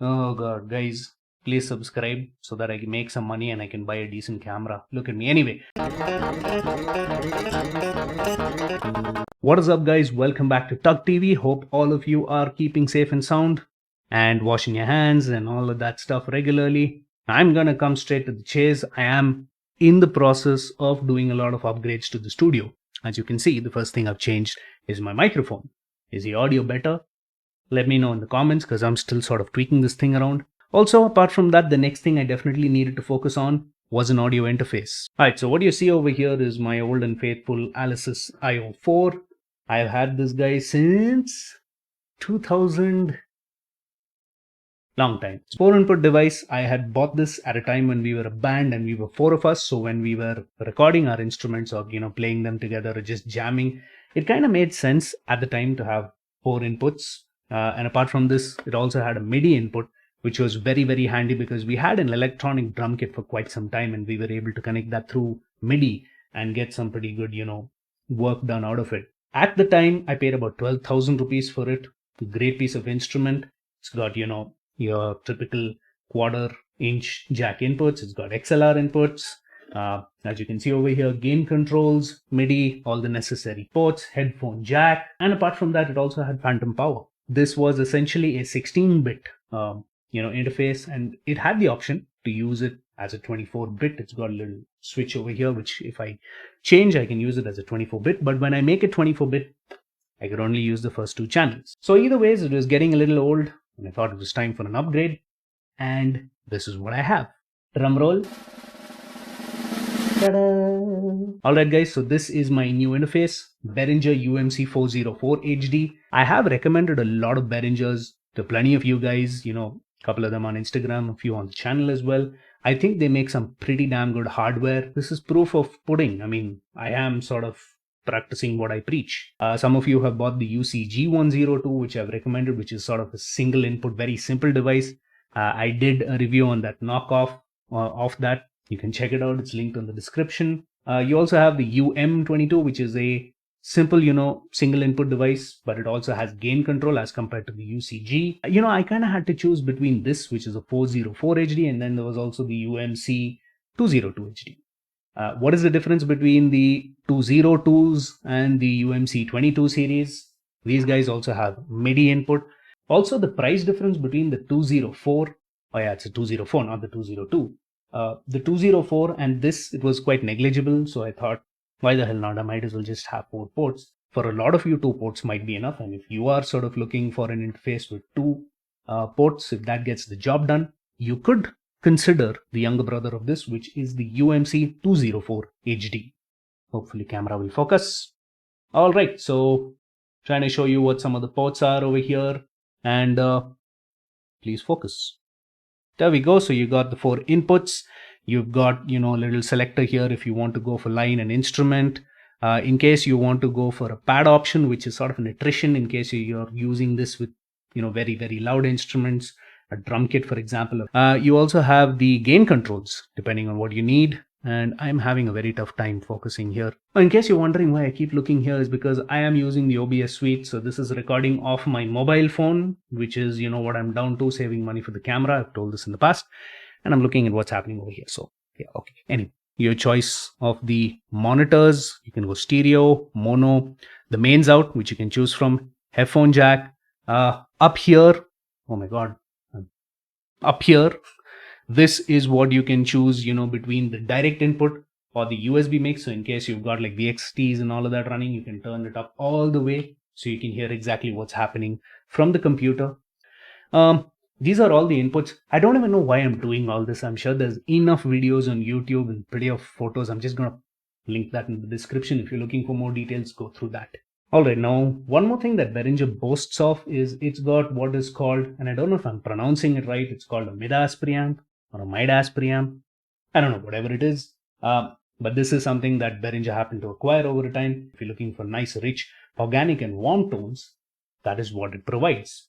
Oh god, guys, please subscribe so that I can make some money and I can buy a decent camera. Look at me. Anyway. What is up, guys? Welcome back to TUGGtv. Hope all of you are keeping safe and sound and washing your hands and all of that stuff regularly. I'm gonna come straight to the chase. I am in the process of doing a lot of upgrades to the studio. As you can see, the first thing I've changed is my microphone. Is the audio better? Let me know in the comments because I'm still sort of tweaking this thing around. Also, apart from that, the next thing I definitely needed to focus on was an audio interface. Alright, so what you see over here is my old and faithful Alisys IO4. I've had this guy since 2000. Long time. 4-input device. I had bought this at a time when we were a band and we were 4 of us. So when we were recording our instruments or, playing them together or just jamming, it kind of made sense at the time to have 4 inputs. And apart from this, it also had a MIDI input, which was very, very handy because we had an electronic drum kit for quite some time and we were able to connect that through MIDI and get some pretty good, work done out of it. At the time, I paid about 12,000 rupees for it. A great piece of instrument. It's got, your typical 1/4-inch jack inputs. It's got XLR inputs. As you can see over here, gain controls, MIDI, all the necessary ports, headphone jack. And apart from that, it also had phantom power. This was essentially a 16-bit, interface, and it had the option to use it as a 24-bit. It's got a little switch over here, which if I change, I can use it as a 24-bit. But when I make it 24-bit, I could only use the first 2 channels. So either ways, it was getting a little old, and I thought it was time for an upgrade. And this is what I have. Drum roll. Alright guys, so this is my new interface, Behringer UMC404HD. I have recommended a lot of Behringers to plenty of you guys, a couple of them on Instagram, a few on the channel as well. I think they make some pretty damn good hardware. This is proof of pudding. I mean, I am sort of practicing what I preach. Some of you have bought the UCG102, which I've recommended, which is sort of a single input, very simple device. I did a review on that knockoff of that. You can check it out. It's linked in the description. You also have the UM22, which is a simple, single input device, but it also has gain control as compared to the UCG. I kind of had to choose between this, which is a 404HD, and then there was also the UMC202HD. What is the difference between the 202s and the UMC22 series? These guys also have MIDI input. Also, the price difference between the 204, it's a 204, not the 202. The 204 and this, it was quite negligible. So I thought, why the hell not? I might as well just have 4 ports. For a lot of you, 2 ports might be enough. And if you are sort of looking for an interface with 2 ports, if that gets the job done, you could consider the younger brother of this, which is the UMC404HD. Hopefully camera will focus. All right, so trying to show you what some of the ports are over here, and please focus. There we go. So you got the 4 inputs. You've got, a little selector here if you want to go for line and instrument. In case you want to go for a pad option, which is sort of an attrition in case you're using this with, very, very loud instruments, a drum kit, for example. You also have the gain controls, depending on what you need. And I'm having a very tough time focusing here. In case you're wondering why I keep looking here, is because I am using the OBS suite. So this is recording off my mobile phone, which is, what I'm down to, saving money for the camera. I've told this in the past. And I'm looking at what's happening over here. So yeah, okay. Anyway, your choice of the monitors, you can go stereo, mono, the mains out, which you can choose from, headphone jack, up here. Oh my God. Up here, this is what you can choose, between the direct input or the USB mix. So in case you've got like VXTs and all of that running, you can turn it up all the way so you can hear exactly what's happening from the computer. These are all the inputs. I don't even know why I'm doing all this. I'm sure there's enough videos on YouTube and plenty of photos. I'm just going to link that in the description. If you're looking for more details, go through that. Alright, now one more thing that Behringer boasts of is it's got what is called, and I don't know if I'm pronouncing it right, it's called a mid-ass preamp or a mid-ass preamp. I don't know, whatever it is. But this is something that Behringer happened to acquire over time. If you're looking for nice, rich, organic and warm tones, that is what it provides.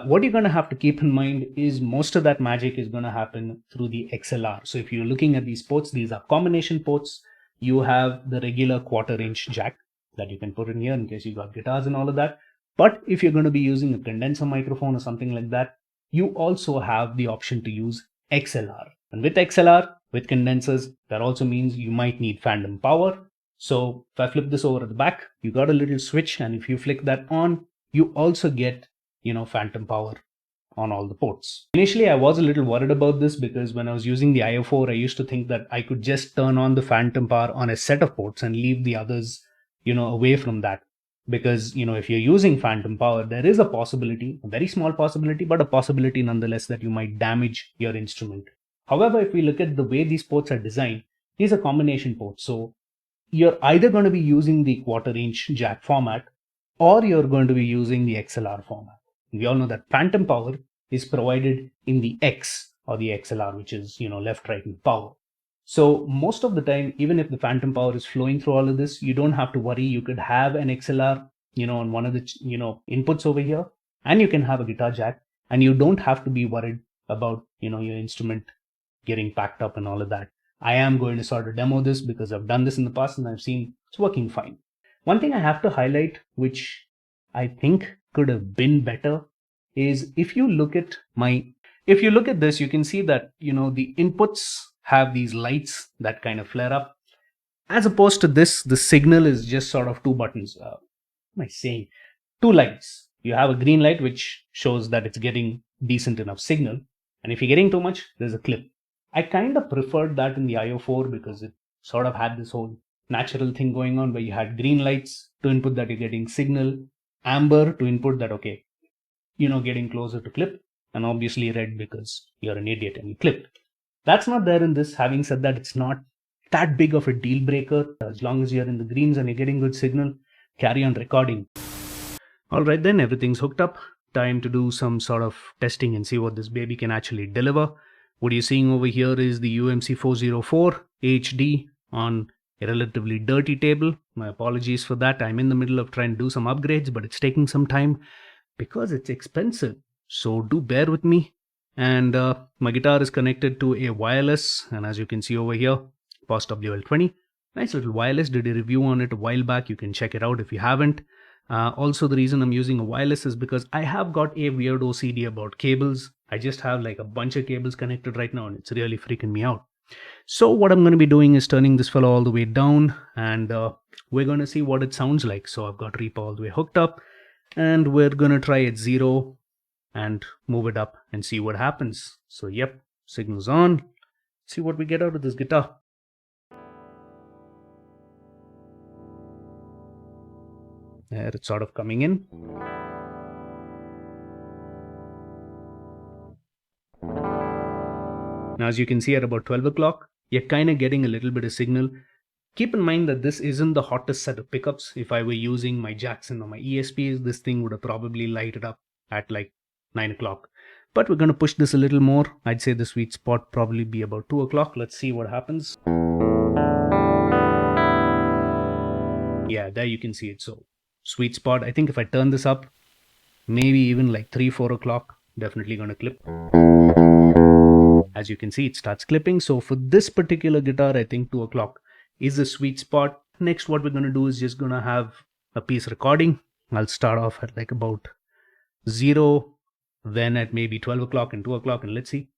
What you're going to have to keep in mind is most of that magic is going to happen through the XLR. So if you're looking at these ports, these are combination ports. You have the regular 1/4-inch jack that you can put in here in case you got guitars and all of that. But if you're going to be using a condenser microphone or something like that, you also have the option to use XLR. And with XLR, with condensers, that also means you might need phantom power. So if I flip this over at the back, you got a little switch, and if you flick that on, you also get, phantom power on all the ports. Initially, I was a little worried about this because when I was using the IO4, I used to think that I could just turn on the phantom power on a set of ports and leave the others, away from that. Because, if you're using phantom power, there is a possibility, a very small possibility, but a possibility nonetheless that you might damage your instrument. However, if we look at the way these ports are designed, these are combination ports. So you're either going to be using the quarter-inch jack format, or you're going to be using the XLR format. We all know that phantom power is provided in the X or the XLR, which is, left, right, and power. So most of the time, even if the phantom power is flowing through all of this, you don't have to worry. You could have an XLR, on one of the, inputs over here, and you can have a guitar jack, and you don't have to be worried about, your instrument getting packed up and all of that. I am going to sort of demo this because I've done this in the past and I've seen it's working fine. One thing I have to highlight, which I think could have been better, is if you look at this, you can see that, the inputs have these lights that kind of flare up. As opposed to this, the signal is just sort of two buttons. What am I saying? Two lights. You have a green light, which shows that it's getting decent enough signal. And if you're getting too much, there's a clip. I kind of preferred that in the IO4 because it sort of had this whole natural thing going on where you had green lights to input that you're getting signal, amber to input that, okay, getting closer to clip, and obviously red because you're an idiot and you clipped. That's not there in this. Having said that, it's not that big of a deal breaker. As long as you're in the greens and you're getting good signal, carry on recording. All right, then everything's hooked up. Time to do some sort of testing and see what this baby can actually deliver. What you're seeing over here is the UMC404HD on a relatively dirty table. My apologies for that. I'm in the middle of trying to do some upgrades, but it's taking some time because it's expensive. So do bear with me. And my guitar is connected to a wireless, and as you can see over here, POS WL20. Nice little wireless. Did a review on it a while back. You can check it out if you haven't. Also, the reason I'm using a wireless is because I have got a weird OCD about cables. I just have like a bunch of cables connected right now, and it's really freaking me out. So what I'm going to be doing is turning this fellow all the way down, and we're going to see what it sounds like. So I've got Reaper all the way hooked up, and we're going to try at 0 and move it up and see what happens. So yep, signal's on. See what we get out of this guitar. There, it's sort of coming in. Now, as you can see at about 12 o'clock, you're kind of getting a little bit of signal. Keep in mind that this isn't the hottest set of pickups. If I were using my Jackson or my ESPs, this thing would have probably lighted up at like 9 o'clock. But we're going to push this a little more. I'd say the sweet spot probably be about 2 o'clock. Let's see what happens. Yeah, there you can see it. So sweet spot. I think if I turn this up, maybe even like 3-4 o'clock, definitely going to clip. As you can see, it starts clipping. So for this particular guitar, I think 2 o'clock is the sweet spot. Next, what we're going to do is just going to have a piece recording. I'll start off at like about 0, then at maybe 12 o'clock and 2 o'clock, and let's see.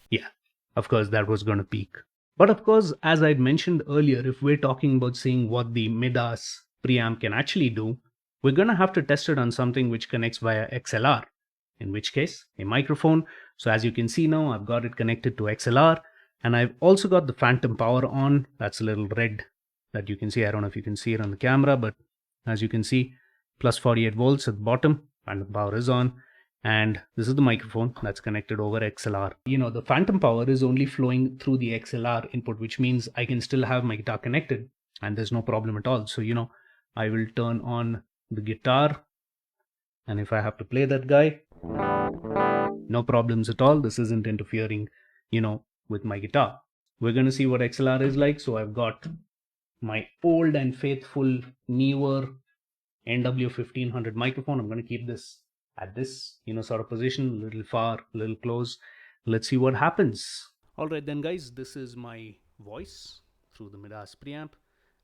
Yeah, of course, that was going to peak. But of course, as I'd mentioned earlier, if we're talking about seeing what the mid-ass preamp can actually do, we're going to have to test it on something which connects via XLR, in which case, a microphone. So as you can see now, I've got it connected to XLR, and I've also got the phantom power on. That's a little red that you can see. I don't know if you can see it on the camera, but as you can see, plus 48 volts at the bottom, phantom power is on. And this is the microphone that's connected over XLR. The phantom power is only flowing through the XLR input, which means I can still have my guitar connected and there's no problem at all. So, I will turn on the guitar, and if I have to play that guy, No problems at all. This isn't interfering, with my guitar. We're going to see what XLR is like. So I've got my old and faithful newer NW1500 microphone. I'm going to keep this at this, sort of position, a little far, a little close. Let's see what happens. All right then, guys, this is my voice through the Midas preamp.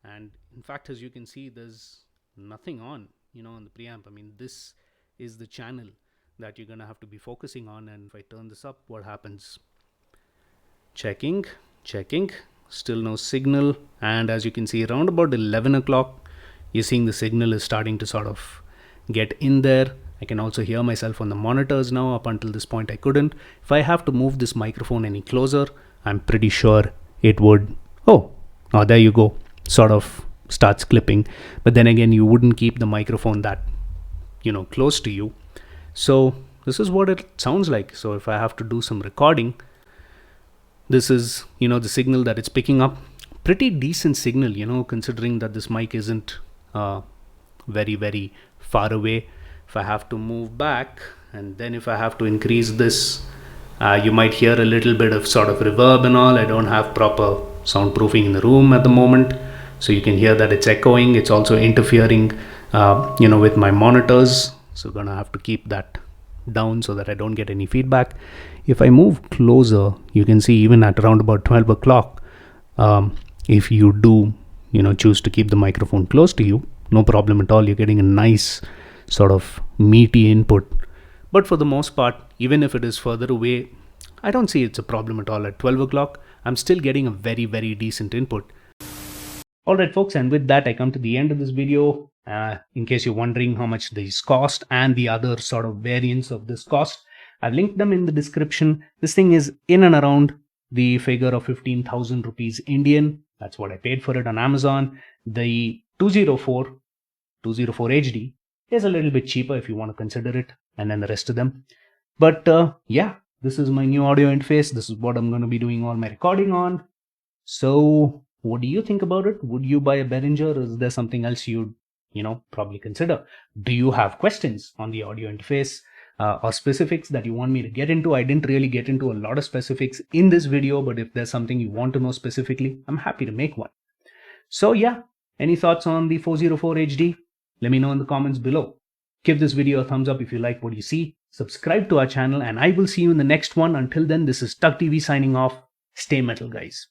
And in fact, as you can see, there's nothing on, on the preamp. I mean, this is the channel that you're going to have to be focusing on. And if I turn this up, what happens? Checking, still no signal. And as you can see, around about 11 o'clock, you're seeing the signal is starting to sort of get in there. I can also hear myself on the monitors now. Up until this point I couldn't. If I have to move this microphone any closer, I'm pretty sure it would, oh there you go, sort of starts clipping. But then again, you wouldn't keep the microphone that close to you. So this is what it sounds like. So if I have to do some recording, this is the signal that it's picking up. Pretty decent signal, considering that this mic isn't very, very far away. If I have to move back, and then if I have to increase this, you might hear a little bit of sort of reverb and all. I don't have proper soundproofing in the room at the moment, so you can hear that it's echoing. It's also interfering with my monitors, so gonna have to keep that down so that I don't get any feedback. If I move closer, you can see even at around about 12 o'clock, if you do choose to keep the microphone close to you, no problem at all. You're getting a nice sort of meaty input. But for the most part, even if it is further away, I don't see it's a problem at all. At 12 o'clock, I'm still getting a very, very decent input. Alright folks, and with that I come to the end of this video. In case you're wondering how much these cost and the other sort of variants of this cost, I've linked them in the description. This thing is in and around the figure of 15,000 rupees Indian. That's what I paid for it on Amazon. The 204HD is a little bit cheaper if you want to consider it, and then the rest of them. But yeah, this is my new audio interface. This is what I'm going to be doing all my recording on. So what do you think about it? Would you buy a Behringer, or is there something else you'd probably consider? Do you have questions on the audio interface or specifics that you want me to get into? I didn't really get into a lot of specifics in this video, but if there's something you want to know specifically, I'm happy to make one. So yeah, any thoughts on the 404HD? Let me know in the comments below. Give this video a thumbs up if you like what you see. Subscribe to our channel, and I will see you in the next one. Until then, this is TUGGtv signing off. Stay metal, guys.